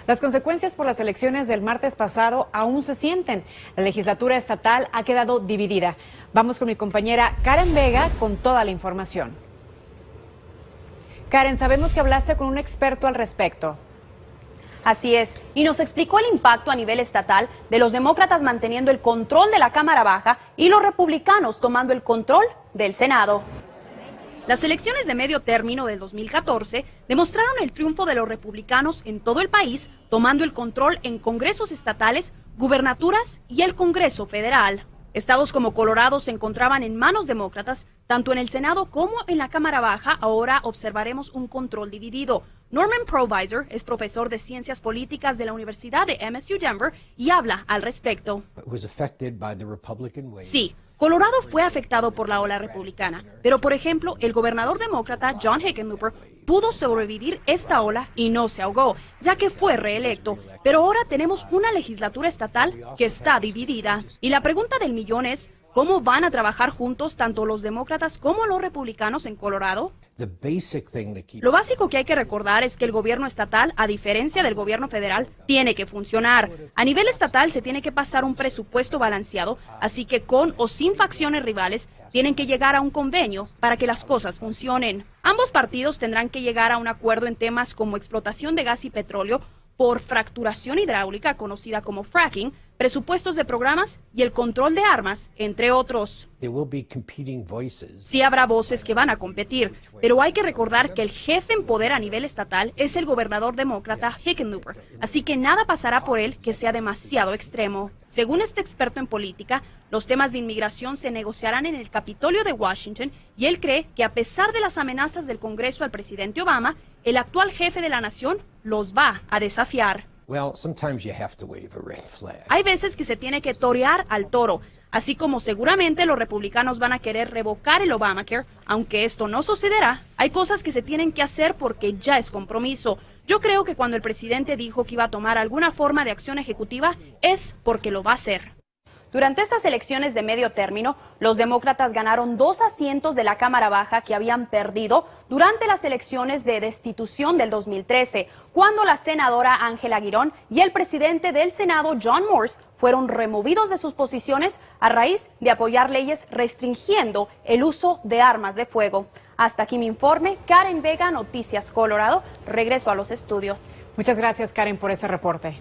Las consecuencias por las elecciones del martes pasado aún se sienten. La legislatura estatal ha quedado dividida. Vamos con mi compañera Karen Vega con toda la información. Karen, sabemos que hablaste con un experto al respecto. Así es, y nos explicó el impacto a nivel estatal de los demócratas manteniendo el control de la Cámara Baja y los republicanos tomando el control del Senado. Las elecciones de medio término del 2014 demostraron el triunfo de los republicanos en todo el país, tomando el control en congresos estatales, gubernaturas y el Congreso Federal. Estados como Colorado se encontraban en manos demócratas, tanto en el Senado como en la Cámara Baja. Ahora observaremos un control dividido. Norman Provisor es profesor de Ciencias Políticas de la Universidad de MSU Denver y habla al respecto. Sí, Colorado fue afectado por la ola republicana, pero por ejemplo, el gobernador demócrata John Hickenlooper pudo sobrevivir esta ola y no se ahogó, ya que fue reelecto. Pero ahora tenemos una legislatura estatal que está dividida. Y la pregunta del millón es, ¿cómo van a trabajar juntos tanto los demócratas como los republicanos en Colorado? Lo básico que hay que recordar es que el gobierno estatal, a diferencia del gobierno federal, tiene que funcionar. A nivel estatal se tiene que pasar un presupuesto balanceado, así que con o sin facciones rivales, tienen que llegar a un convenio para que las cosas funcionen. Ambos partidos tendrán que llegar a un acuerdo en temas como explotación de gas y petróleo por fracturación hidráulica, conocida como fracking, presupuestos de programas y el control de armas, entre otros. Sí habrá voces que van a competir, pero hay que recordar que el jefe en poder a nivel estatal es el gobernador demócrata Hickenlooper, así que nada pasará por él que sea demasiado extremo. Según este experto en política, los temas de inmigración se negociarán en el Capitolio de Washington y él cree que a pesar de las amenazas del Congreso al presidente Obama, el actual jefe de la nación los va a desafiar. Hay veces que se tiene que torear al toro, así como seguramente los republicanos van a querer revocar el Obamacare, aunque esto no sucederá. Hay cosas que se tienen que hacer porque ya es compromiso. Yo creo que cuando el presidente dijo que iba a tomar alguna forma de acción ejecutiva, es porque lo va a hacer. Durante estas elecciones de medio término, los demócratas ganaron 2 asientos de la Cámara Baja que habían perdido durante las elecciones de destitución del 2013, cuando la senadora Ángela Girón y el presidente del Senado, John Morse, fueron removidos de sus posiciones a raíz de apoyar leyes restringiendo el uso de armas de fuego. Hasta aquí mi informe. Karen Vega, Noticias Colorado. Regreso a los estudios. Muchas gracias, Karen, por ese reporte.